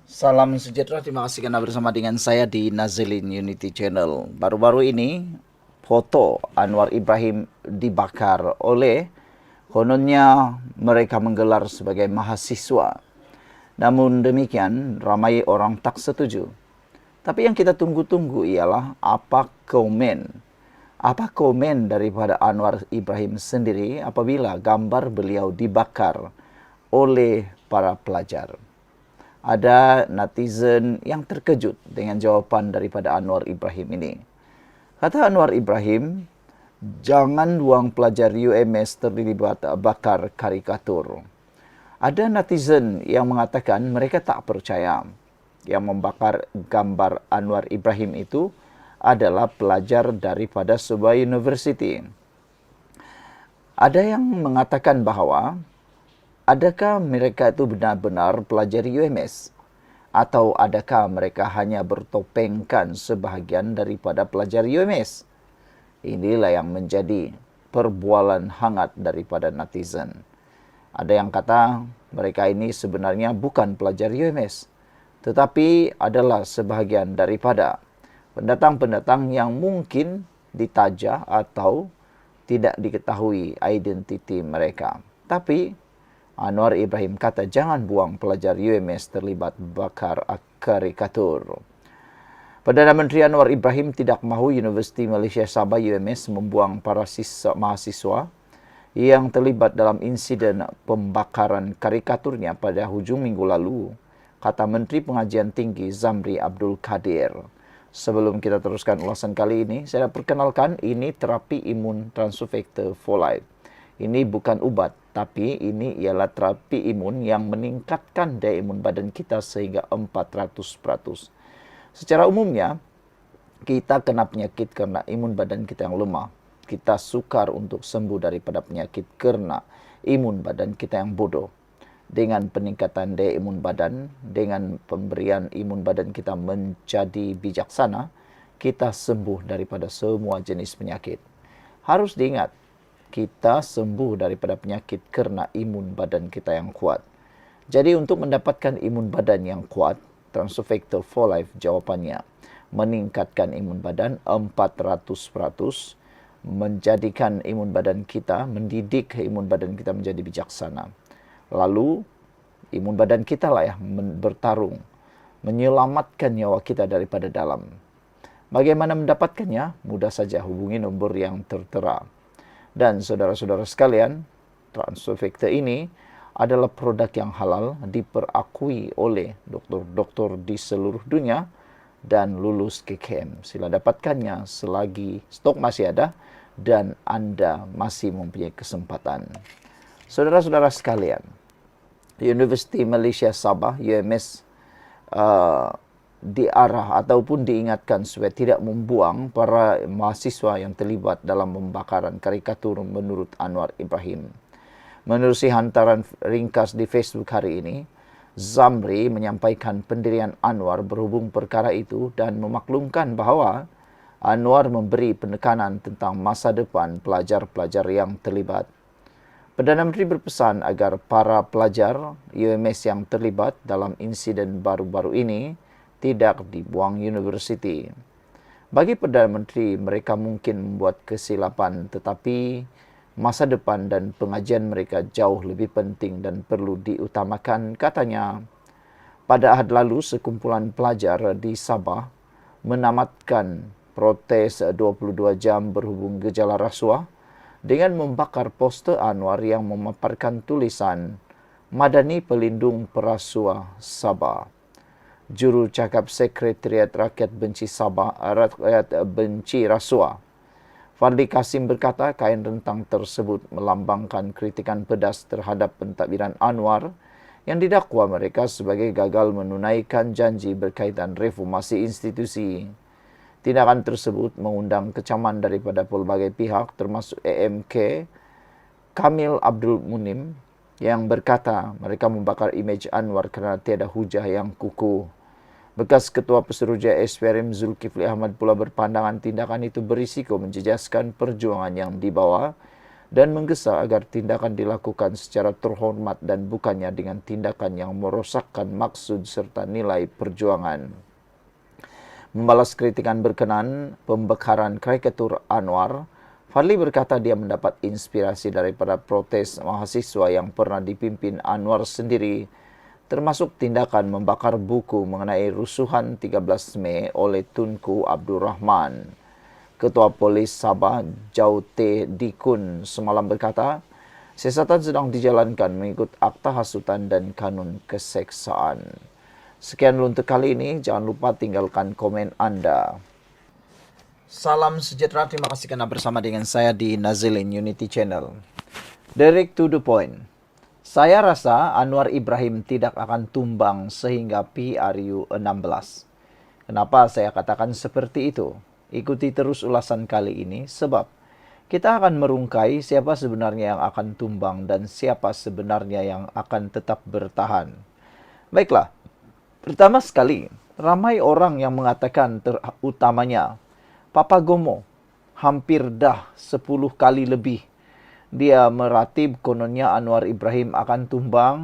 Salam sejahtera, terima kasih karena bersama dengan saya di Nazilin Unity Channel. Baru-baru ini, foto Anwar Ibrahim dibakar oleh kononnya mereka menggelar sebagai mahasiswa. Namun demikian, ramai orang tak setuju. Tapi yang kita tunggu-tunggu ialah apa komen. Apa komen daripada Anwar Ibrahim sendiri apabila gambar beliau dibakar oleh para pelajar. Ada netizen yang terkejut dengan jawapan daripada Anwar Ibrahim ini. Kata Anwar Ibrahim, jangan buang pelajar UMS terlibat bakar karikatur. Ada netizen yang mengatakan mereka tak percaya yang membakar gambar Anwar Ibrahim itu adalah pelajar daripada sebuah universiti. Ada yang mengatakan bahawa adakah mereka itu benar-benar pelajar UMS? Atau adakah mereka hanya bertopengkan sebahagian daripada pelajar UMS? Inilah yang menjadi perbualan hangat daripada netizen. Ada yang kata mereka ini sebenarnya bukan pelajar UMS, tetapi adalah sebahagian daripada pendatang-pendatang yang mungkin ditajah atau tidak diketahui identiti mereka. Tapi Anwar Ibrahim kata jangan buang pelajar UMS terlibat bakar karikatur. Perdana Menteri Anwar Ibrahim tidak mahu Universiti Malaysia Sabah UMS membuang para mahasiswa yang terlibat dalam insiden pembakaran karikaturnya pada hujung minggu lalu, kata Menteri Pengajian Tinggi Zamri Abdul Kadir. Sebelum kita teruskan ulasan kali ini, saya perkenalkan ini terapi imun transfactor for life. Ini bukan ubat, tapi ini ialah terapi imun yang meningkatkan daya imun badan kita sehingga 400%. Secara umumnya, kita kena penyakit karena imun badan kita yang lemah. Kita sukar untuk sembuh daripada penyakit karena imun badan kita yang bodoh. Dengan peningkatan daya imun badan, dengan pemberian imun badan kita menjadi bijaksana, kita sembuh daripada semua jenis penyakit. Harus diingat, kita sembuh daripada penyakit karena imun badan kita yang kuat. Jadi untuk mendapatkan imun badan yang kuat, Transfactor for Life jawapannya meningkatkan imun badan 400%, menjadikan imun badan kita, mendidik imun badan kita menjadi bijaksana. Lalu imun badan kita lah yang bertarung, menyelamatkan nyawa kita daripada dalam. Bagaimana mendapatkannya? Mudah saja hubungi nombor yang tertera. Dan saudara-saudara sekalian, Transfactor ini adalah produk yang halal, diperakui oleh doktor-doktor di seluruh dunia dan lulus KKM. Sila dapatkannya selagi stok masih ada dan Anda masih mempunyai kesempatan. Saudara-saudara sekalian, Universiti Malaysia Sabah UMS diarah ataupun diingatkan supaya tidak membuang para mahasiswa yang terlibat dalam pembakaran karikatur menurut Anwar Ibrahim. Menerusi hantaran ringkas di Facebook hari ini, Zamri menyampaikan pendirian Anwar berhubung perkara itu dan memaklumkan bahawa Anwar memberi penekanan tentang masa depan pelajar-pelajar yang terlibat. Perdana Menteri berpesan agar para pelajar UMS yang terlibat dalam insiden baru-baru ini tidak dibuang universiti. Bagi Perdana Menteri, mereka mungkin membuat kesilapan, tetapi masa depan dan pengajian mereka jauh lebih penting dan perlu diutamakan, katanya. Pada Ahad lalu, sekumpulan pelajar di Sabah menamatkan protes 22 jam berhubung gejala rasuah dengan membakar poster Anwar yang memaparkan tulisan Madani Pelindung Perasuah Sabah. Juru cakap Sekretariat Rakyat Benci Sabah, Rakyat Benci Rasuah, Fadli Kasim berkata kain rentang tersebut melambangkan kritikan pedas terhadap pentadbiran Anwar yang didakwa mereka sebagai gagal menunaikan janji berkaitan reformasi institusi. Tindakan tersebut mengundang kecaman daripada pelbagai pihak termasuk AMK Kamil Abdul Munim yang berkata mereka membakar imej Anwar kerana tiada hujah yang kukuh. Bekas Ketua Pesuruhjaya SPRM Zulkifli Ahmad pula berpandangan tindakan itu berisiko menjejaskan perjuangan yang dibawa dan menggesa agar tindakan dilakukan secara terhormat dan bukannya dengan tindakan yang merosakkan maksud serta nilai perjuangan. Membalas kritikan berkenan pembekaran karikatur Anwar, Fadli berkata dia mendapat inspirasi daripada protes mahasiswa yang pernah dipimpin Anwar sendiri, termasuk tindakan membakar buku mengenai rusuhan 13 Mei oleh Tunku Abdul Rahman. Ketua Polis Sabah, Jaute Dikun, semalam berkata, siasatan sedang dijalankan mengikut Akta Hasutan dan Kanun Keseksaan. Sekian dulu untuk kali ini, jangan lupa tinggalkan komen Anda. Salam sejahtera, terima kasih karena bersama dengan saya di Nazilin Unity Channel. Direct to the point. Saya rasa Anwar Ibrahim tidak akan tumbang sehingga PRU 16. Kenapa saya katakan seperti itu? Ikuti terus ulasan kali ini sebab kita akan merungkai siapa sebenarnya yang akan tumbang dan siapa sebenarnya yang akan tetap bertahan. Baiklah, pertama sekali, ramai orang yang mengatakan terutamanya Papa Gomo hampir dah 10 kali lebih dia meratib kononnya Anwar Ibrahim akan tumbang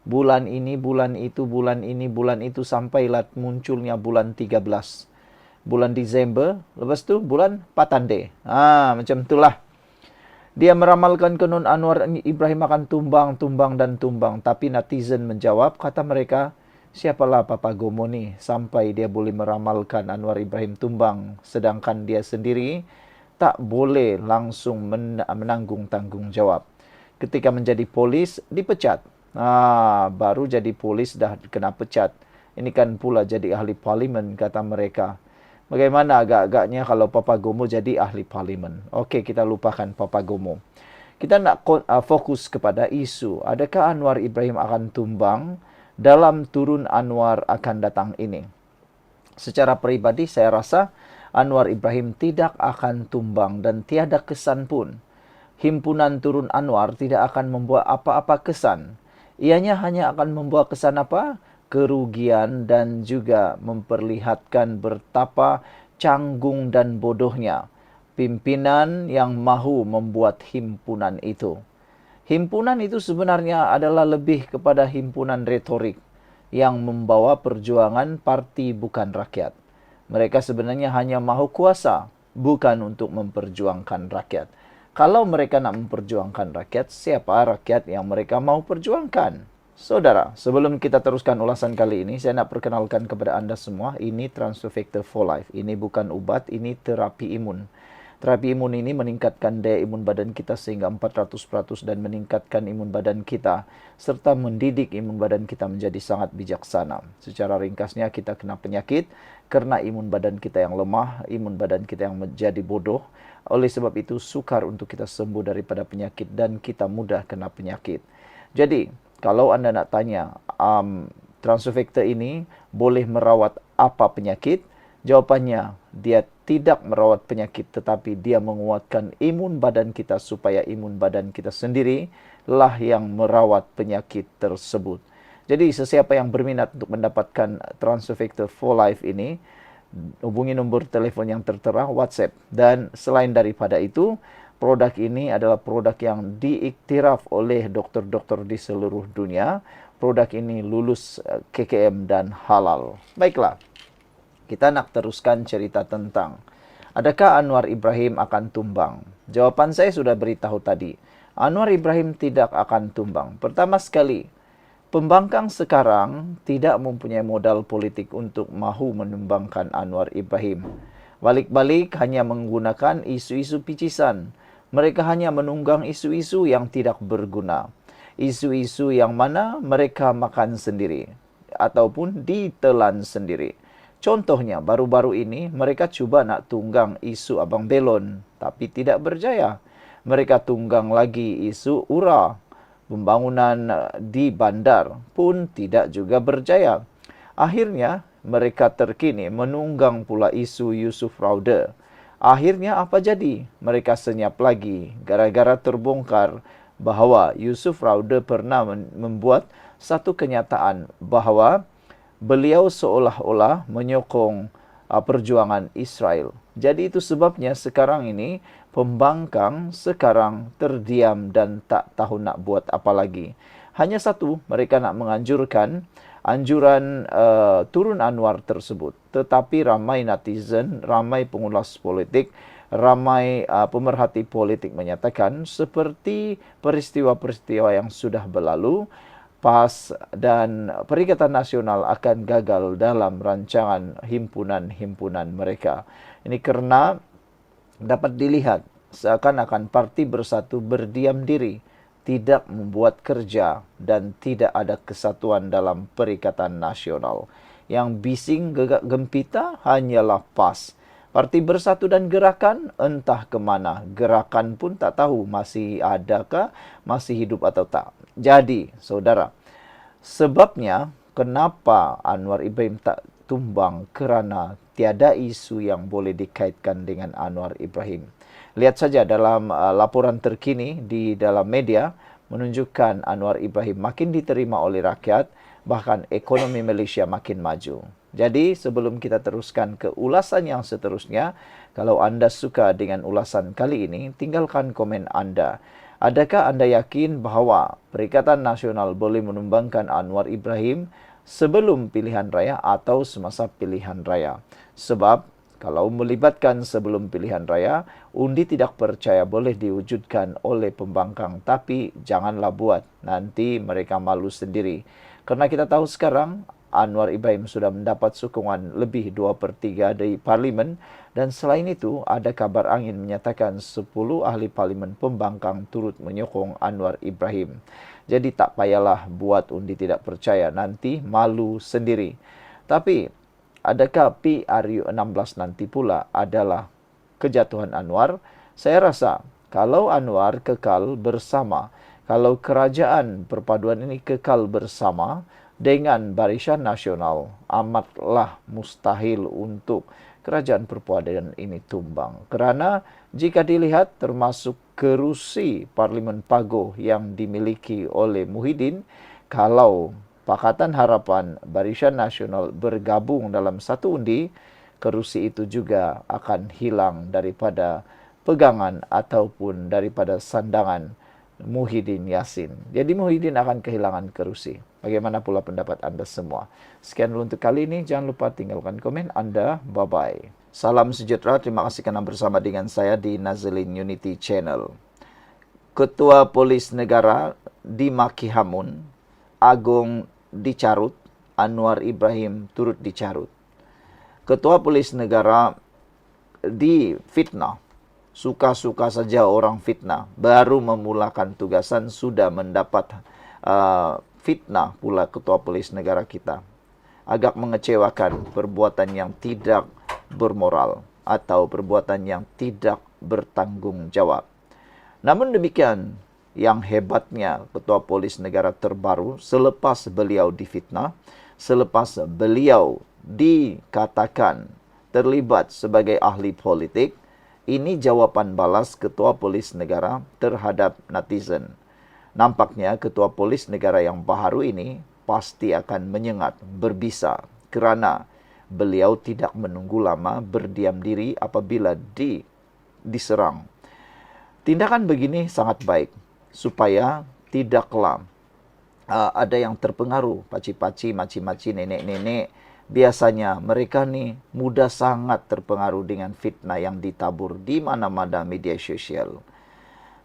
bulan ini, bulan itu, bulan ini, bulan itu sampailah munculnya bulan 13. Bulan Disember, lepas tu bulan Patande. Macam itulah. Dia meramalkan konon Anwar Ibrahim akan tumbang, tumbang dan tumbang. Tapi netizen menjawab, kata mereka, siapalah Papa Gomo ni sampai dia boleh meramalkan Anwar Ibrahim tumbang. Sedangkan dia sendiri tak boleh langsung menanggung tanggung jawab. Ketika menjadi polis, dipecat. Baru jadi polis dah kena pecat. Ini kan pula jadi ahli parlimen, kata mereka. Bagaimana agak-agaknya kalau Papa Gomo jadi ahli parlimen? Okey, kita lupakan Papa Gomo. Kita nak fokus kepada isu. Adakah Anwar Ibrahim akan tumbang dalam turun Anwar akan datang ini? Secara peribadi saya rasa Anwar Ibrahim tidak akan tumbang dan tiada kesan pun. Himpunan turun Anwar tidak akan membuat apa-apa kesan. Ianya hanya akan membuat kesan apa? Kerugian dan juga memperlihatkan betapa canggung dan bodohnya pimpinan yang mahu membuat himpunan itu. Himpunan itu sebenarnya adalah lebih kepada himpunan retorik yang membawa perjuangan parti bukan rakyat. Mereka sebenarnya hanya mahu kuasa, bukan untuk memperjuangkan rakyat. Kalau mereka nak memperjuangkan rakyat, siapa rakyat yang mereka mahu perjuangkan? Saudara, sebelum kita teruskan ulasan kali ini, saya nak perkenalkan kepada anda semua, ini Transfer Factor for Life. Ini bukan ubat, ini terapi imun. Terapi imun ini meningkatkan daya imun badan kita sehingga 400% dan meningkatkan imun badan kita, serta mendidik imun badan kita menjadi sangat bijaksana. Secara ringkasnya, kita kena penyakit karena imun badan kita yang lemah, imun badan kita yang menjadi bodoh. Oleh sebab itu, sukar untuk kita sembuh daripada penyakit dan kita mudah kena penyakit. Jadi, kalau anda nak tanya, Transfer Factor ini boleh merawat apa penyakit? Jawapannya, dia tidak merawat penyakit tetapi dia menguatkan imun badan kita supaya imun badan kita sendiri lah yang merawat penyakit tersebut. Jadi sesiapa yang berminat untuk mendapatkan Transfer Factor for Life ini, hubungi nombor telefon yang tertera, WhatsApp. Dan selain daripada itu, produk ini adalah produk yang diiktiraf oleh doktor-doktor di seluruh dunia. Produk ini lulus KKM dan halal. Baiklah, kita nak teruskan cerita tentang adakah Anwar Ibrahim akan tumbang? Jawapan saya sudah beritahu tadi. Anwar Ibrahim tidak akan tumbang. Pertama sekali, pembangkang sekarang tidak mempunyai modal politik untuk mahu menumbangkan Anwar Ibrahim. Balik-balik hanya menggunakan isu-isu picisan. Mereka hanya menunggang isu-isu yang tidak berguna. Isu-isu yang mana mereka makan sendiri ataupun ditelan sendiri. Contohnya, baru-baru ini mereka cuba nak tunggang isu Abang Belon, tapi tidak berjaya. Mereka tunggang lagi isu URA, pembangunan di bandar, pun tidak juga berjaya. Akhirnya, mereka terkini menunggang pula isu Yusuf Rauda. Akhirnya apa jadi? Mereka senyap lagi gara-gara terbongkar bahawa Yusuf Rauda pernah membuat satu kenyataan bahawa beliau seolah-olah menyokong perjuangan Israel. Jadi itu sebabnya sekarang ini Pembangkang sekarang terdiam dan tak tahu nak buat apa lagi. Hanya satu, mereka nak menganjurkan anjuran turun Anwar tersebut. Tetapi ramai netizen, ramai pengulas politik, ramai pemerhati politik menyatakan seperti peristiwa-peristiwa yang sudah berlalu, PAS dan Perikatan Nasional akan gagal dalam rancangan himpunan-himpunan mereka. Ini karena dapat dilihat seakan-akan Parti Bersatu berdiam diri, tidak membuat kerja dan tidak ada kesatuan dalam Perikatan Nasional. Yang bising gegak gempita hanyalah PAS. Parti Bersatu dan Gerakan entah kemana. Gerakan pun tak tahu masih adakah, masih hidup atau tak. Jadi, saudara, sebabnya kenapa Anwar Ibrahim tak tumbang kerana tiada isu yang boleh dikaitkan dengan Anwar Ibrahim. Lihat saja dalam laporan terkini di dalam media menunjukkan Anwar Ibrahim makin diterima oleh rakyat, bahkan ekonomi Malaysia makin maju. Jadi sebelum kita teruskan ke ulasan yang seterusnya, kalau anda suka dengan ulasan kali ini, tinggalkan komen anda. Adakah anda yakin bahawa Perikatan Nasional boleh menumbangkan Anwar Ibrahim sebelum pilihan raya atau semasa pilihan raya? Sebab kalau melibatkan sebelum pilihan raya, undi tidak percaya boleh diwujudkan oleh pembangkang. Tapi janganlah buat, nanti mereka malu sendiri. Karena kita tahu sekarang Anwar Ibrahim sudah mendapat sokongan lebih 2/3 dari parlimen, dan selain itu ada kabar angin menyatakan 10 ahli parlimen pembangkang turut menyokong Anwar Ibrahim. Jadi tak payahlah buat undi tidak percaya, nanti malu sendiri. Tapi adakah PRU16 nanti pula adalah kejatuhan Anwar? Saya rasa kalau Anwar kekal bersama, kalau kerajaan perpaduan ini kekal bersama dengan Barisan Nasional, amatlah mustahil untuk kerajaan perpaduan ini tumbang. Kerana jika dilihat termasuk kerusi Parlimen Pagoh yang dimiliki oleh Muhyiddin, kalau Pakatan Harapan Barisan Nasional bergabung dalam satu undi, kerusi itu juga akan hilang daripada pegangan ataupun daripada sandangan Muhyiddin Yassin. Jadi Muhyiddin akan kehilangan kerusi. Bagaimana pula pendapat anda semua? Sekian dulu untuk kali ini. Jangan lupa tinggalkan komen anda. Bye-bye. Salam sejahtera. Terima kasih kerana bersama dengan saya di Nazilin Unity Channel. Ketua Polis Negara dimaki hamun, Agong dicarut, Anwar Ibrahim turut dicarut. Ketua Polis Negara difitnah. Suka-suka saja orang fitnah. Baru memulakan tugasan sudah mendapat fitnah pula Ketua Polis Negara kita. Agak mengecewakan, perbuatan yang tidak bermoral atau perbuatan yang tidak bertanggung jawab. Namun demikian, yang hebatnya Ketua Polis Negara terbaru selepas beliau difitnah, selepas beliau dikatakan terlibat sebagai ahli politik, ini jawapan balas Ketua Polis Negara terhadap netizen. Nampaknya Ketua Polis Negara yang baru ini pasti akan menyengat, berbisa kerana beliau tidak menunggu lama, berdiam diri apabila diserang. Tindakan begini sangat baik supaya tidaklah ada yang terpengaruh, paci-paci, maci-maci, nenek-nenek. Biasanya mereka ni mudah sangat terpengaruh dengan fitnah yang ditabur di mana-mana media sosial.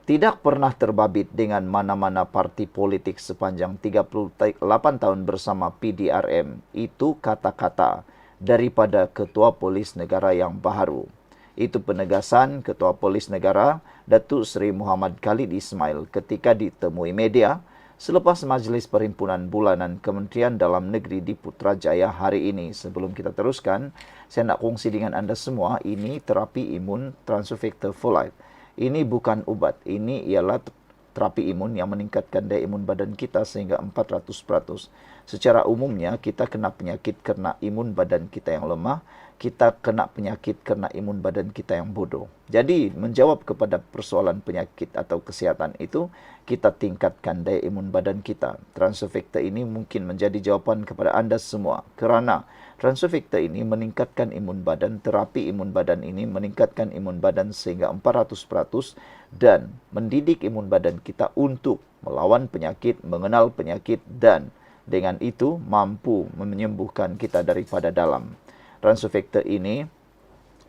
Tidak pernah terbabit dengan mana-mana parti politik sepanjang 38 tahun bersama PDRM. Itu kata-kata daripada Ketua Polis Negara yang baru. Itu penegasan Ketua Polis Negara Datuk Seri Muhammad Khalid Ismail ketika ditemui media selepas Majlis Perhimpunan Bulanan Kementerian Dalam Negeri di Putrajaya hari ini. Sebelum kita teruskan, saya nak kongsi dengan anda semua, ini terapi imun transfer factor folate. Ini bukan ubat, ini ialah terapi imun yang meningkatkan daya imun badan kita sehingga 400%. Secara umumnya kita kena penyakit karena imun badan kita yang lemah, kita kena penyakit karena imun badan kita yang bodoh. Jadi menjawab kepada persoalan penyakit atau kesehatan itu, kita tingkatkan daya imun badan kita. Transofecta ini mungkin menjadi jawaban kepada Anda semua, kerana Transofecta ini meningkatkan imun badan, terapi imun badan ini meningkatkan imun badan sehingga 400% dan mendidik imun badan kita untuk melawan penyakit, mengenal penyakit, dan dengan itu mampu menyembuhkan kita daripada dalam. Transofecta ini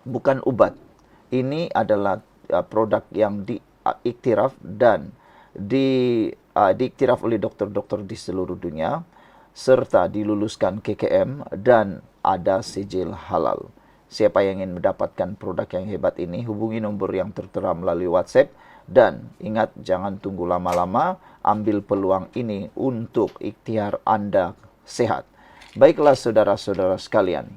bukan ubat. Ini adalah produk yang diiktiraf dan diiktiraf oleh dokter-dokter di seluruh dunia, serta diluluskan KKM dan ada sijil halal. Siapa yang ingin mendapatkan produk yang hebat ini, hubungi nombor yang tertera melalui WhatsApp. Dan ingat, jangan tunggu lama-lama, ambil peluang ini untuk ikhtiar Anda sehat. Baiklah saudara-saudara sekalian,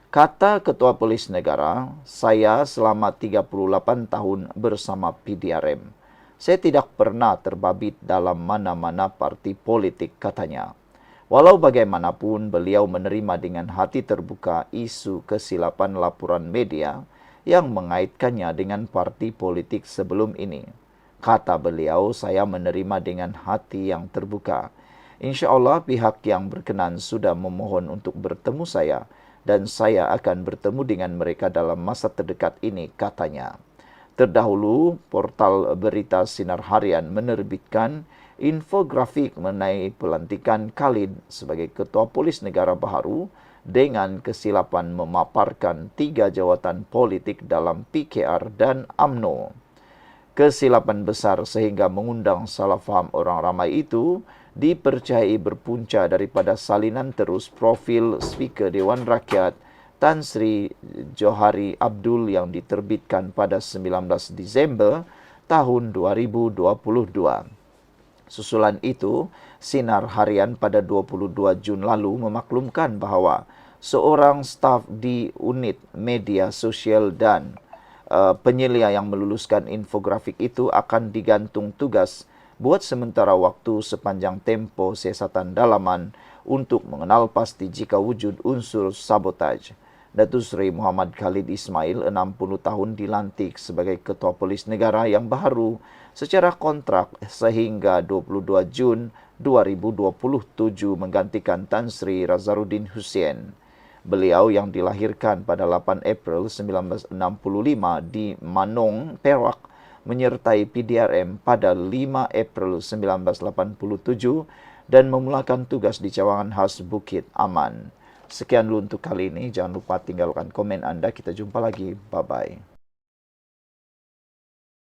kata Ketua Polis Negara, saya selama 38 tahun bersama PDRM. Saya tidak pernah terbabit dalam mana-mana parti politik, katanya. Walau bagaimanapun, beliau menerima dengan hati terbuka isu kesilapan laporan media yang mengaitkannya dengan parti politik sebelum ini. Kata beliau, saya menerima dengan hati yang terbuka. Insya Allah pihak yang berkenan sudah memohon untuk bertemu saya dan saya akan bertemu dengan mereka dalam masa terdekat ini, katanya. Terdahulu, portal berita Sinar Harian menerbitkan infografik mengenai pelantikan Khalid sebagai Ketua Polis Negara baru dengan kesilapan memaparkan 3 jawatan politik dalam PKR dan UMNO. Kesilapan besar sehingga mengundang salah faham orang ramai itu dipercayai berpunca daripada salinan terus profil Speaker Dewan Rakyat Tan Sri Johari Abdul yang diterbitkan pada 19 Disember tahun 2022. Susulan itu, Sinar Harian pada 22 Jun lalu memaklumkan bahawa seorang staf di unit media sosial dan penyelia yang meluluskan infografik itu akan digantung tugas buat sementara waktu sepanjang tempoh siasatan dalaman untuk mengenal pasti jika wujud unsur sabotaj. Datuk Seri Muhammad Khalid Ismail, 60 tahun, dilantik sebagai Ketua Polis Negara yang baru secara kontrak sehingga 22 Jun 2027 menggantikan Tan Sri Razaruddin Hussein. Beliau yang dilahirkan pada 8 April 1965 di Manong, Perak, menyertai PDRM pada 5 April 1987 dan memulakan tugas di Cawangan Khas Bukit Aman. Sekian dulu untuk kali ini. Jangan lupa tinggalkan komen Anda. Kita jumpa lagi. Bye-bye.